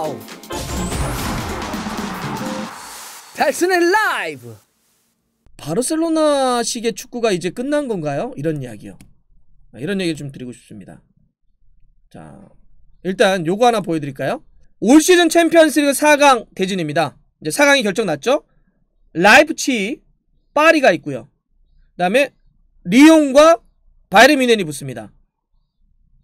와우! 달슨의 라이브! 바르셀로나식의 축구가 이제 끝난 건가요? 이런 이야기요. 이런 얘기 좀 드리고 싶습니다. 자, 일단 요거 하나 보여드릴까요? 올 시즌 챔피언스리그 4강 대진입니다. 이제 4강이 결정났죠? 라이프치히, 파리가 있고요. 그 다음에 리옹과 바이에른 뮌헨이 붙습니다.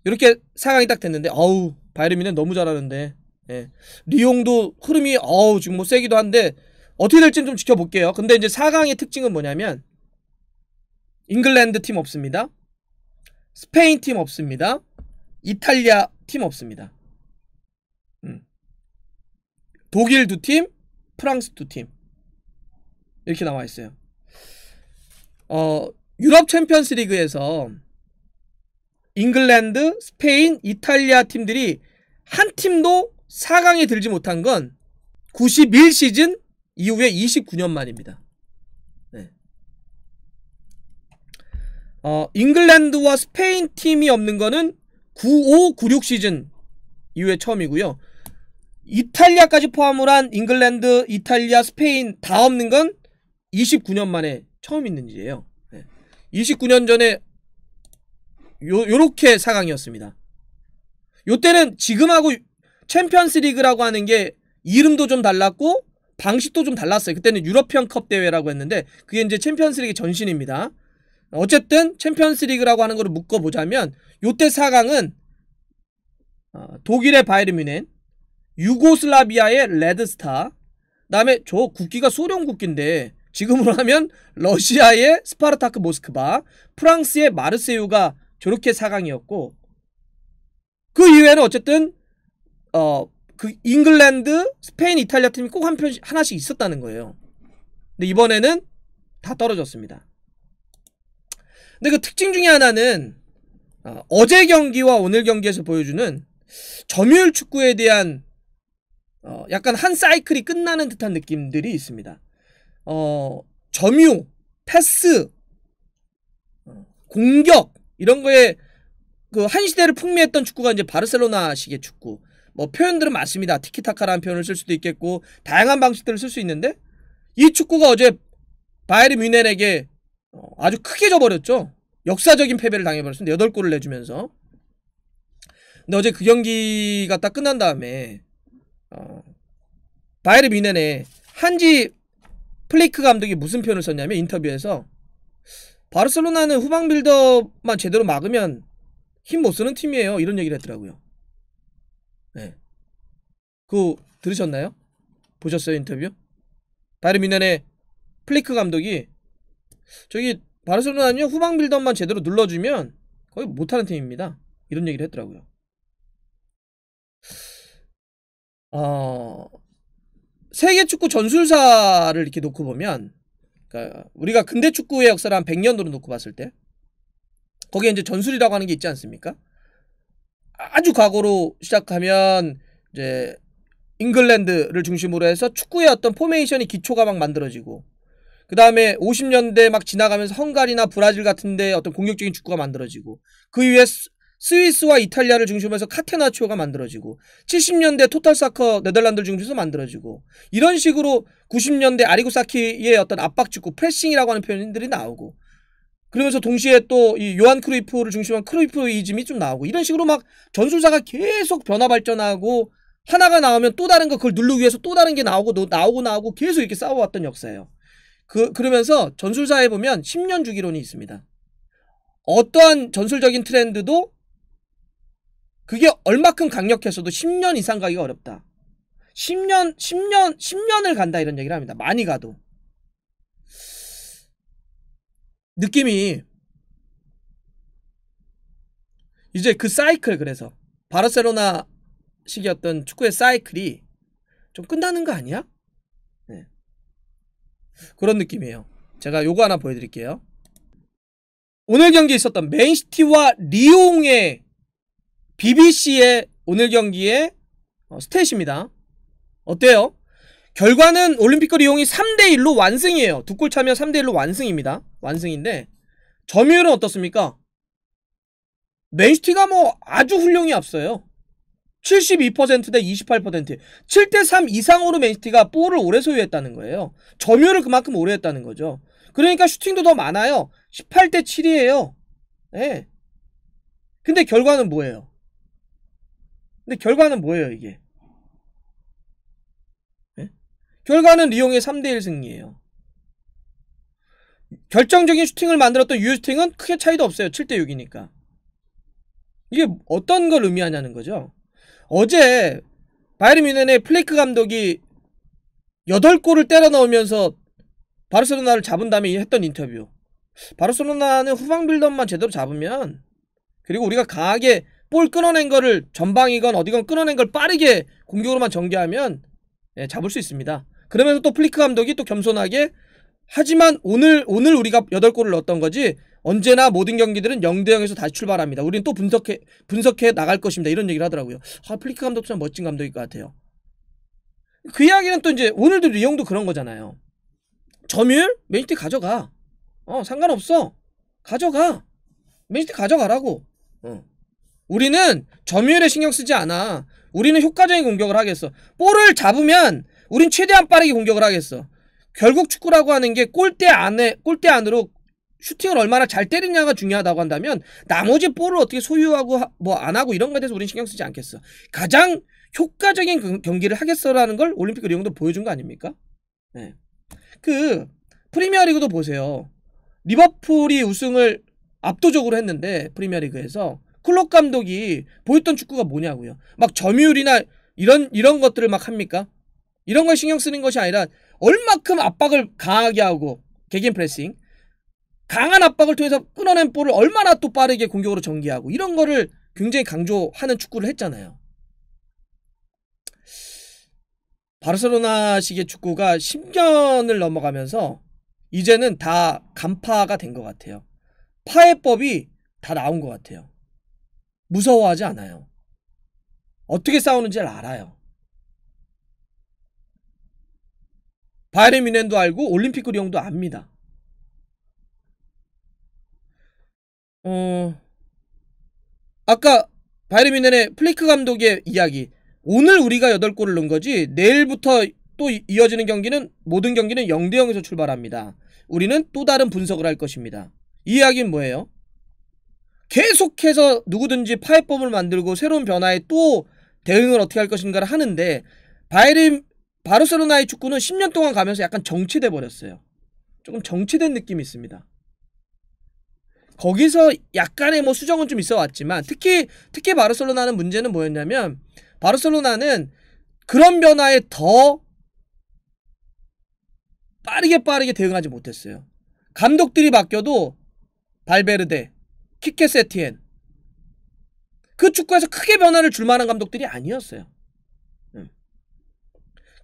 이렇게 4강이 딱 됐는데, 어우, 바이에른 뮌헨 너무 잘하는데, 예. 리옹도 흐름이 어우 지금 뭐 세기도 한데 어떻게 될지는 좀 지켜볼게요. 근데 이제 4강의 특징은 뭐냐면 잉글랜드 팀 없습니다. 스페인 팀 없습니다. 이탈리아 팀 없습니다. 독일 2팀, 프랑스 2팀 이렇게 나와있어요. 유럽 챔피언스 리그에서 잉글랜드, 스페인, 이탈리아 팀들이 한 팀도 4강에 들지 못한 건 91시즌 이후에 29년 만입니다. 네. 잉글랜드와 스페인 팀이 없는 거는 95, 96 시즌 이후에 처음이고요. 이탈리아까지 포함을 한 잉글랜드, 이탈리아, 스페인 다 없는 건 29년 만에 처음 있는 일이에요. 네. 29년 전에 요렇게 4강이었습니다. 요때는 지금하고 챔피언스 리그라고 하는 게 이름도 좀 달랐고 방식도 좀 달랐어요. 그때는 유러피언컵 대회라고 했는데 그게 이제 챔피언스 리그 전신입니다. 어쨌든 챔피언스 리그라고 하는 거를 묶어보자면 요때 4강은 독일의 바이에른 뮌헨, 유고슬라비아의 레드스타, 그 다음에 저 국기가 소련 국기인데 지금으로 하면 러시아의 스파르타크 모스크바, 프랑스의 마르세유가 저렇게 4강이었고 그 이외에는 어쨌든 그 잉글랜드, 스페인, 이탈리아 팀이 꼭 하나씩 있었다는 거예요. 근데 이번에는 다 떨어졌습니다. 근데 그 특징 중에 하나는 어제 경기와 오늘 경기에서 보여주는 점유율 축구에 대한 약간 한 사이클이 끝나는 듯한 느낌들이 있습니다. 점유, 패스, 공격 이런 거에 그 한 시대를 풍미했던 축구가 이제 바르셀로나식의 축구. 뭐 표현들은 맞습니다. 티키타카라는 표현을 쓸 수도 있겠고 다양한 방식들을 쓸 수 있는데 이 축구가 어제 바이에른 뮌헨에게 아주 크게 져버렸죠. 역사적인 패배를 당해버렸습니다. 8골을 내주면서. 근데 어제 그 경기가 딱 끝난 다음에 바이에른 뮌헨의 한지 플리크 감독이 무슨 표현을 썼냐면 인터뷰에서 바르셀로나는 후방 빌드업만 제대로 막으면 힘 못쓰는 팀이에요. 이런 얘기를 했더라고요. 네. 그거 들으셨나요? 보셨어요? 인터뷰? 바이에른 뮌헨의 플리크 감독이 저기 바르셀로나는요 후방 빌드업만 제대로 눌러주면 거의 못하는 팀입니다. 이런 얘기를 했더라고요. 세계 축구 전술사를 이렇게 놓고 보면 그러니까 우리가 근대 축구의 역사를 한 100년도로 놓고 봤을 때 거기에 이제 전술이라고 하는 게 있지 않습니까? 아주 과거로 시작하면 이제 잉글랜드를 중심으로 해서 축구의 어떤 포메이션이 기초가 막 만들어지고 그 다음에 50년대 막 지나가면서 헝가리나 브라질 같은데 어떤 공격적인 축구가 만들어지고 그 이후에 스위스와 이탈리아를 중심으로 해서 카테나치오가 만들어지고 70년대 토탈사커 네덜란드를 중심으로 해서 만들어지고 이런 식으로 90년대 아리고사키의 어떤 압박축구 프레싱이라고 하는 표현들이 나오고 그러면서 동시에 또 이 요한 크루이프를 중심으로 한 크루이프이즘이 좀 나오고 이런 식으로 막 전술사가 계속 변화 발전하고 하나가 나오면 또 다른 거 그걸 누르기 위해서 또 다른 게 나오고 계속 이렇게 싸워왔던 역사예요. 그러면서 전술사에 보면 10년 주기론이 있습니다. 어떠한 전술적인 트렌드도 그게 얼마큼 강력했어도 10년 이상 가기가 어렵다. 10년을 간다 이런 얘기를 합니다. 많이 가도. 느낌이 이제 그 사이클 그래서 바르셀로나 식이었던 축구의 사이클이 좀 끝나는 거 아니야? 네. 그런 느낌이에요. 제가 요거 하나 보여드릴게요. 오늘 경기에 있었던 맨시티와 리옹의 BBC의 오늘 경기의 스탯입니다. 어때요? 결과는 올림픽과 리옹이 3대1로 완승이에요. 2골 차면 3대1로 완승입니다. 완승인데 점유율은 어떻습니까? 맨시티가 뭐 아주 훌륭히 앞서요. 72%대 28%. 7대3 이상으로 맨시티가 볼을 오래 소유했다는 거예요. 점유율을 그만큼 오래 했다는 거죠. 그러니까 슈팅도 더 많아요. 18대7이에요. 예. 근데 결과는 뭐예요? 이게? 예? 결과는 리옹의 3대1 승리예요. 결정적인 슈팅을 만들었던 유효슈팅은 크게 차이도 없어요. 7대6이니까. 이게 어떤 걸 의미하냐는 거죠. 어제 바이에른 뮌헨의 플레이크 감독이 8골을 때려 넣으면서 바르셀로나를 잡은 다음에 했던 인터뷰. 바르셀로나는 후방 빌드업만 제대로 잡으면, 그리고 우리가 강하게 볼 끊어낸 거를 전방이건 어디건 끊어낸 걸 빠르게 공격으로만 전개하면 잡을 수 있습니다. 그러면서 또 플리크 감독이 또 겸손하게, 하지만 오늘 우리가 8골을 넣었던 거지 언제나 모든 경기들은 0대0에서 다시 출발합니다. 우리는 또 분석해 나갈 것입니다. 이런 얘기를 하더라고요. 플리크 감독 참 멋진 감독일 것 같아요. 그 이야기는 또 이제 오늘도 리옹도 그런 거잖아요. 점유율? 맨시티 가져가. 상관없어. 가져가. 맨시티 가져가라고. 우리는 점유율에 신경 쓰지 않아. 우리는 효과적인 공격을 하겠어. 볼을 잡으면 우린 최대한 빠르게 공격을 하겠어. 결국 축구라고 하는 게 골대 안으로 슈팅을 얼마나 잘 때리냐가 중요하다고 한다면 나머지 볼을 어떻게 소유하고 뭐 안 하고 이런 거에 대해서 우린 신경 쓰지 않겠어. 가장 효과적인 경기를 하겠어라는 걸 올림픽 리옹도 보여준 거 아닙니까? 네. 그 프리미어리그도 보세요. 리버풀이 우승을 압도적으로 했는데 프리미어리그에서 클롭 감독이 보였던 축구가 뭐냐고요. 막 점유율이나 이런 것들을 막 합니까? 이런 걸 신경 쓰는 것이 아니라 얼마큼 압박을 강하게 하고 개개인 프레싱, 강한 압박을 통해서 끊어낸 볼을 얼마나 또 빠르게 공격으로 전개하고 이런 거를 굉장히 강조하는 축구를 했잖아요. 바르셀로나식의 축구가 10년을 넘어가면서 이제는 다 간파가 된 것 같아요. 파해법이 다 나온 것 같아요. 무서워하지 않아요. 어떻게 싸우는지 알아요. 바이에른 뮌헨도 알고 올림픽 리옹도 압니다. 아까 바이에른 뮌헨의 플리크 감독의 이야기, 오늘 우리가 8골을 넣은 거지 내일부터 또 이어지는 경기는 모든 경기는 0대0에서 출발합니다. 우리는 또 다른 분석을 할 것입니다. 이 이야기는 뭐예요? 계속해서 누구든지 파해법을 만들고 새로운 변화에 또 대응을 어떻게 할 것인가를 하는데, 바르셀로나의 축구는 10년 동안 가면서 약간 정체돼 버렸어요. 조금 정체된 느낌이 있습니다. 거기서 약간의 뭐 수정은 좀 있어 왔지만 특히 바르셀로나는 문제는 뭐였냐면, 바르셀로나는 그런 변화에 더 빠르게 대응하지 못했어요. 감독들이 바뀌어도 발베르데, 키케 세티엔, 그 축구에서 크게 변화를 줄 만한 감독들이 아니었어요.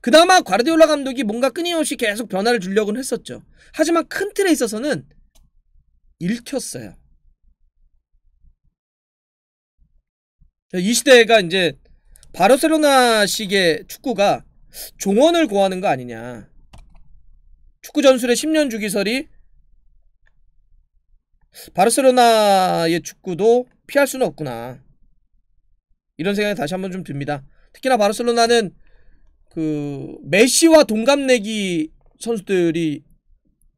그나마 과르디올라 감독이 뭔가 끊임없이 계속 변화를 주려고는 했었죠. 하지만 큰 틀에 있어서는 읽혔어요. 이 시대가 이제 바르셀로나식의 축구가 종언을 고하는 거 아니냐. 축구 전술의 10년 주기설이 바르셀로나의 축구도 피할 수는 없구나. 이런 생각이 다시 한번 좀 듭니다. 특히나 바르셀로나는 그 메시와 동갑내기 선수들이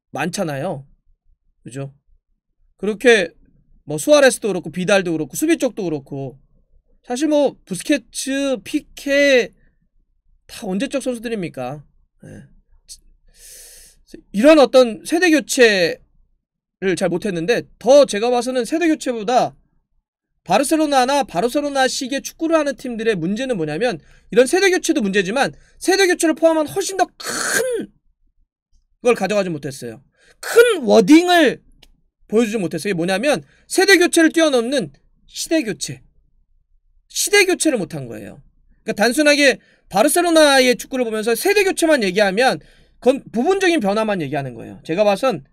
많잖아요. 그죠? 그렇게 뭐 수아레스도 그렇고 비달도 그렇고 수비 쪽도 그렇고, 사실 뭐 부스케츠, 피케 다 언제적 선수들입니까? 네. 이런 어떤 세대 교체를 잘 못했는데, 더 제가 봐서는 세대 교체보다 바르셀로나나 바르셀로나식의 축구를 하는 팀들의 문제는 뭐냐면, 이런 세대 교체도 문제지만 세대 교체를 포함한 훨씬 더 큰 걸 가져가지 못했어요. 큰 워딩을 보여주지 못했어요. 이게 뭐냐면 세대 교체를 뛰어넘는 시대 교체를 못한 거예요. 그러니까 단순하게 바르셀로나의 축구를 보면서 세대 교체만 얘기하면 그건 부분적인 변화만 얘기하는 거예요. 제가 봐선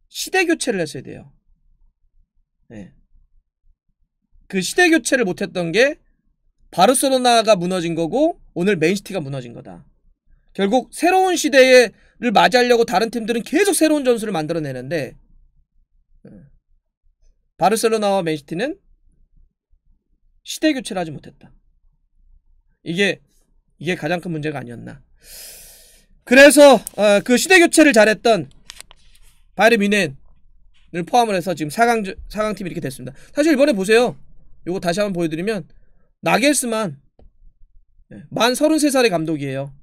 시대 교체를 했어야 돼요. 네. 그 시대 교체를 못했던 게 바르셀로나가 무너진 거고 오늘 맨시티가 무너진 거다. 결국 새로운 시대를 맞이하려고 다른 팀들은 계속 새로운 전술을 만들어내는데, 바르셀로나와 맨시티는 시대 교체를 하지 못했다. 이게 가장 큰 문제가 아니었나. 그래서 그 시대 교체를 잘했던 바이에른 뮌헨을 포함을 해서 지금 4강팀이 이렇게 됐습니다. 사실 이번에 보세요. 요거 다시 한번 보여드리면 나겔스만 만 33살의 감독이에요.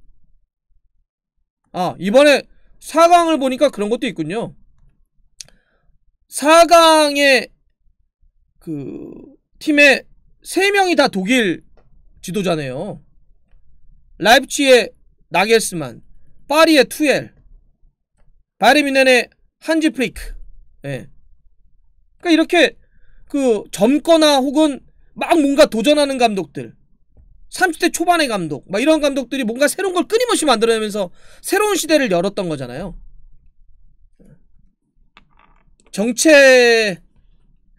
이번에 4강을 보니까 그런 것도 있군요. 4강에 그 팀의 3명이 다 독일 지도자네요. 라이프치히의 나겔스만, 파리의 투엘, 바이에른 뮌헨의 한지 플리크. 예. 그러니까 이렇게 그 젊거나 혹은 막 뭔가 도전하는 감독들, 30대 초반의 감독, 막 이런 감독들이 뭔가 새로운 걸 끊임없이 만들어내면서 새로운 시대를 열었던 거잖아요. 정체,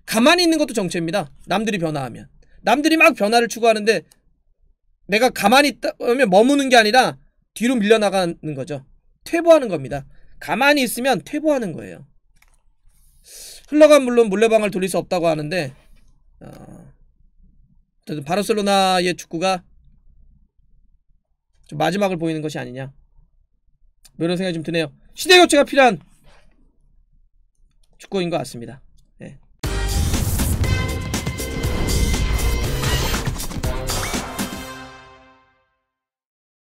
가만히 있는 것도 정체입니다. 남들이 변화하면. 남들이 막 변화를 추구하는데 내가 가만히 있다면 머무는 게 아니라 뒤로 밀려나가는 거죠. 퇴보하는 겁니다. 가만히 있으면 퇴보하는 거예요. 흘러간 물론 물레방아를 돌릴 수 없다고 하는데 바르셀로나의 축구가 좀 마지막을 보이는 것이 아니냐, 뭐 이런 생각이 좀 드네요. 시대교체가 필요한 축구인 것 같습니다.